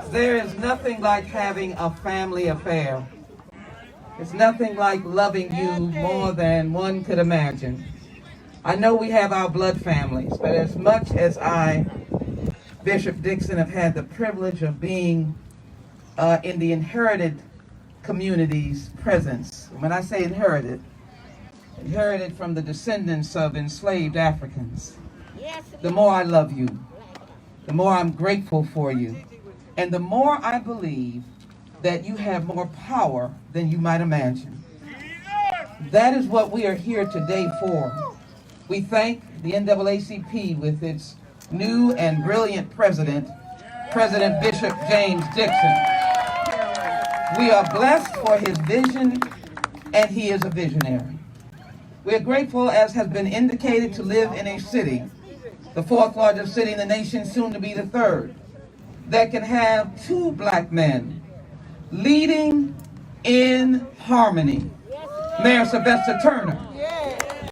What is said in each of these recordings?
There is nothing like having a family affair. It's nothing like loving you more than one could imagine. I know we have our blood families, but as much as I, Bishop Dixon, have had the privilege of being in the inherited community's presence, when I say inherited from the descendants of enslaved Africans, the more I love you, the more I'm grateful for you, and the more I believe that you have more power than you might imagine. That is what we are here today for. We thank the NAACP with its new and brilliant president, President Bishop James Dixon. We are blessed for his vision, and he is a visionary. We are grateful, as has been indicated, to live in a city, the fourth largest city in the nation, soon to be the third, that can have two black men leading in harmony. Mayor Sylvester Turner.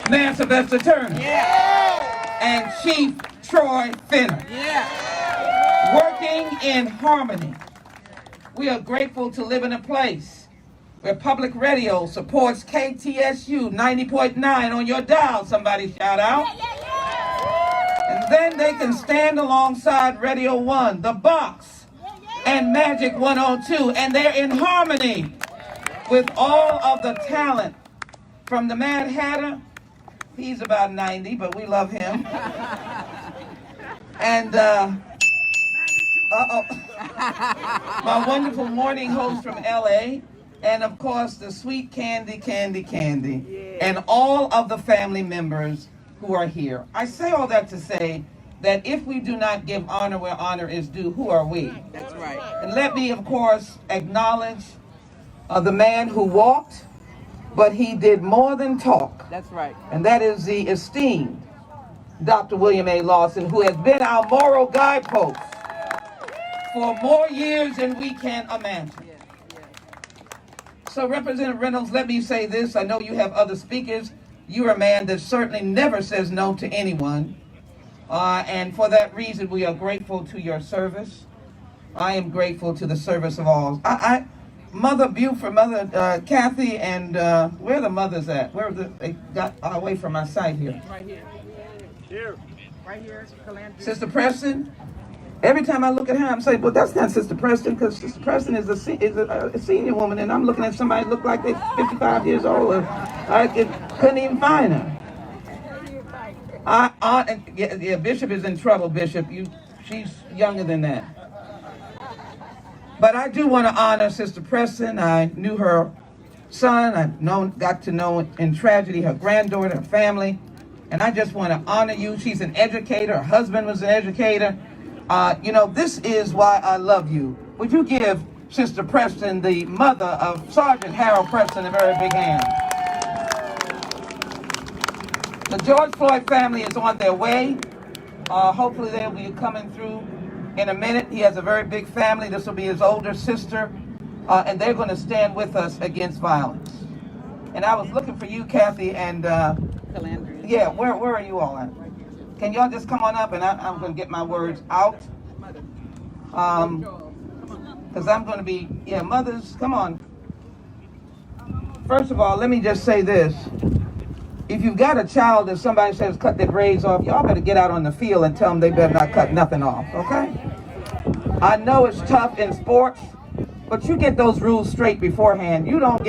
Mayor Sylvester Turner. And Chief Troy Finner. Working in harmony. We are grateful to live in a place where public radio supports KTSU 90.9 on your dial, somebody shout out. And then they can stand alongside Radio 1, The Box, and Magic 102, and they're in harmony with all of the talent from the Mad Hatter. He's about 90, but we love him. And my wonderful morning host from LA, and of course the sweet Candy, and all of the family members who are here. I say all that to say that if we do not give honor where honor is due, who are we? That's right. And let me, of course, acknowledge the man who walked, but he did more than talk. That's right. And that is the esteemed Dr. William A. Lawson, who has been our moral guidepost for more years than we can imagine. So, Representative Reynolds, let me say this. I know you have other speakers. You're a man that certainly never says no to anyone. And for that reason, we are grateful to your service. I am grateful to the service of all. Mother Buford, Mother Kathy, and where are the mothers at? They got away from my site here. Right here. Here. Right here. Sister Preston. Every time I look at her, I'm saying, well, that's not Sister Preston, because Sister Preston is a senior woman, and I'm looking at somebody who look like they're 55 years old, and I couldn't even find her. Bishop is in trouble, Bishop. She's younger than that. But I do want to honor Sister Preston. I knew her son. Got to know in tragedy her granddaughter, her family. And I just want to honor you. She's an educator. Her husband was an educator. This is why I love you. Would you give Sister Preston, the mother of Sergeant Harold Preston, a very big hand? The George Floyd family is on their way. Hopefully they'll be coming through in a minute. He has a very big family. This will be his older sister. And they're going to stand with us against violence. And I was looking for you, Kathy, and yeah, where are you all at? Can y'all just come on up, and I'm going to get my words out. Because I'm going to be, mothers, come on. First of all, let me just say this. If you've got a child that somebody says cut their braids off, y'all better get out on the field and tell them they better not cut nothing off, okay? I know it's tough in sports, but you get those rules straight beforehand. You don't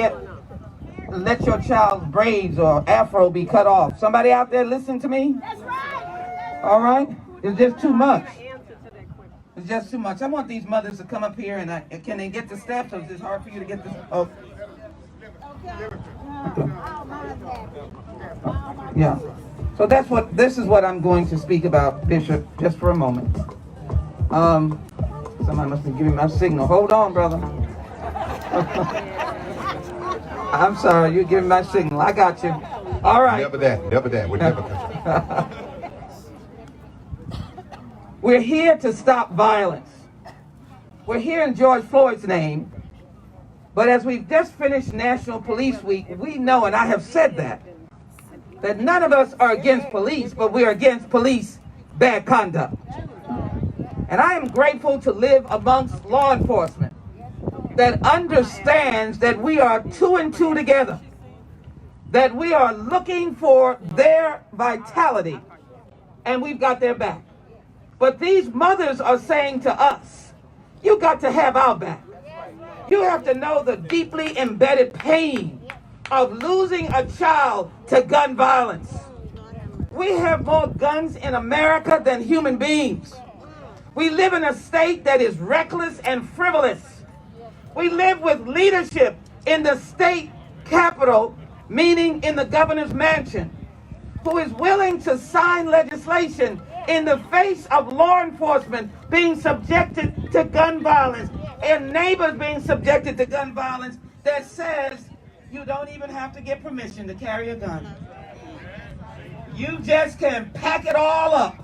let your child's braids or afro be cut off. Somebody out there listen to me? That's right. All right? It's just too much. It's just too much. I want these mothers to come up here, and can they get the steps, or is it hard for you to get the... Oh. Okay. Yeah. So this is what I'm going to speak about, Bishop, just for a moment. Somebody must be giving my signal. Hold on, brother. I'm sorry, you're giving my signal. I got you. All right. Never that. We're never We're here to stop violence. We're here in George Floyd's name. But as we've just finished National Police Week, we know, and I have said that none of us are against police, but we're against police bad conduct. And I am grateful to live amongst law enforcement that understands that we are two and two together, that we are looking for their vitality, and we've got their back. But these mothers are saying to us, you got to have our back. You have to know the deeply embedded pain of losing a child to gun violence. We have more guns in America than human beings. We live in a state that is reckless and frivolous. We live with leadership in the state capitol, meaning in the governor's mansion, who is willing to sign legislation in the face of law enforcement being subjected to gun violence and neighbors being subjected to gun violence, that says you don't even have to get permission to carry a gun. You just can pack it all up.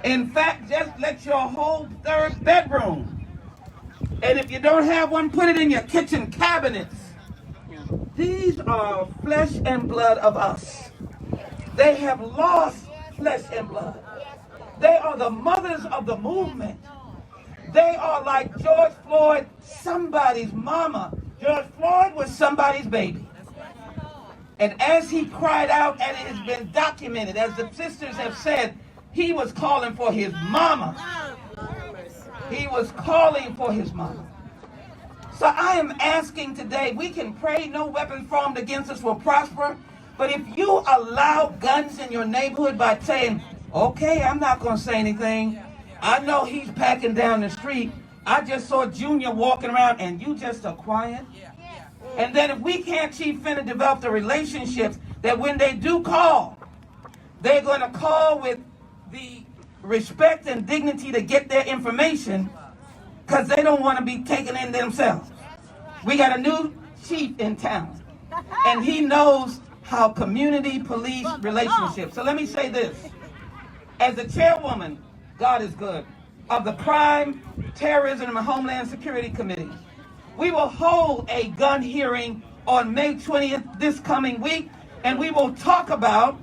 In fact, just let your whole third bedroom, and if you don't have one, put it in your kitchen cabinets. These are flesh and blood of us. They have lost flesh and blood. They are the mothers of the movement. They are like George Floyd, somebody's mama. George Floyd was somebody's baby. And as he cried out, and it has been documented, as the sisters have said, he was calling for his mama. He was calling for his mama. So I am asking today, we can pray no weapon formed against us will prosper, but if you allow guns in your neighborhood by saying, okay, I'm not going to say anything. I know he's packing down the street. I just saw Junior walking around, and you just are quiet. And then if we can't, Chief Finna, develop the relationships that when they do call, they're going to call with the respect and dignity to get their information, because they don't want to be taken in themselves. We got a new chief in town, and he knows how community police relationships. So let me say this. As the chairwoman, God is good, of the Crime, Terrorism, and Homeland Security Committee, we will hold a gun hearing on May 20th this coming week, and we will talk about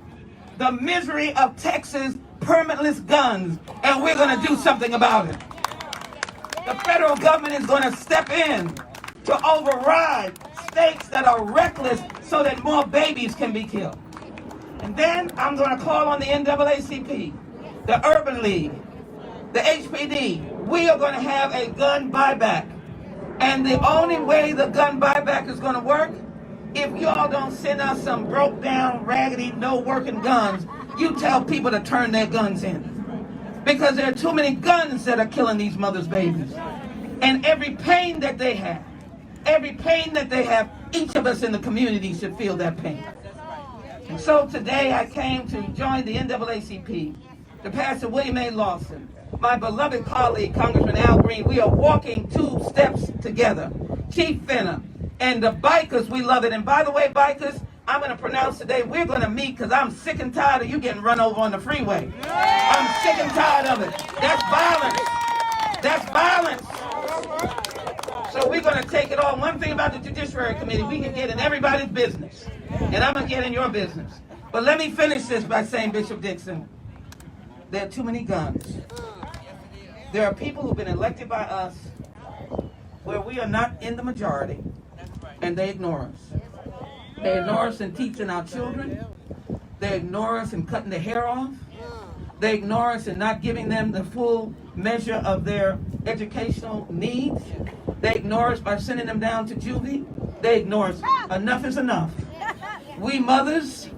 the misery of Texas permitless guns, and we're going to do something about it. The federal government is going to step in to override states that are reckless so that more babies can be killed. And then I'm going to call on the NAACP, the Urban League, the HPD. We are going to have a gun buyback. And the only way the gun buyback is going to work, if y'all don't send us some broke down, raggedy, no working guns, you tell people to turn their guns in. Because there are too many guns that are killing these mothers' babies. And every pain that they have, each of us in the community should feel that pain. And so today I came to join the NAACP, the Pastor William A. Lawson, my beloved colleague, Congressman Al Green. We are walking 2 steps together. Chief Finna and the bikers, we love it. And by the way, bikers, I'm going to pronounce today, we're going to meet because I'm sick and tired of you getting run over on the freeway. I'm sick and tired of it. That's violence. That's violence. So we're going to take it on. One thing about the Judiciary Committee, we can get in everybody's business. And I'm going to get in your business. But let me finish this by saying, Bishop Dixon, there are too many guns. There are people who've been elected by us where we are not in the majority, and they ignore us. They ignore us in teaching our children. They ignore us in cutting their hair off. They ignore us in not giving them the full measure of their educational needs. They ignore us by sending them down to juvie. They ignore us. Enough is enough. We mothers,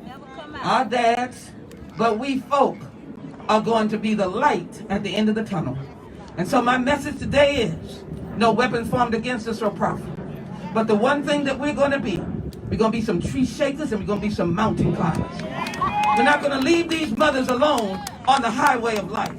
our dads, but we folk are going to be the light at the end of the tunnel. And so my message today is, no weapons formed against us will prosper. But the one thing that we're going to be some tree shakers, and we're going to be some mountain climbers. We're not going to leave these mothers alone on the highway of life.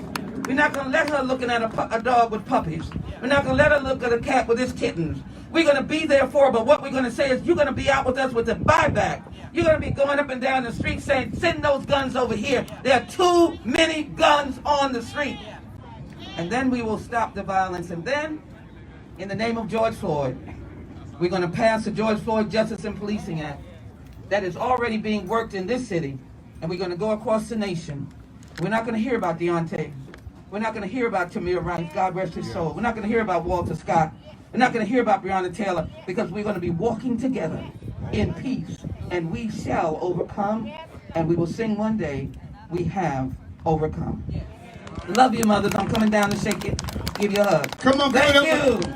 We're not going to let her looking at a dog with puppies. We're not going to let her look at a cat with its kittens. We're going to be there for her, but what we're going to say is, you're going to be out with us with the buyback. You're going to be going up and down the street saying, send those guns over here. There are too many guns on the street. And then we will stop the violence. And then, in the name of George Floyd, we're going to pass the George Floyd Justice and Policing Act that is already being worked in this city, and we're going to go across the nation. We're not going to hear about Deontay. We're not going to hear about Tamir Rice, God rest his soul. We're not going to hear about Walter Scott. We're not going to hear about Breonna Taylor, because we're going to be walking together in peace, and we shall overcome, and we will sing one day, we have overcome. Love you, mothers. I'm coming down to shake it, give you a hug. Come on, Thank you.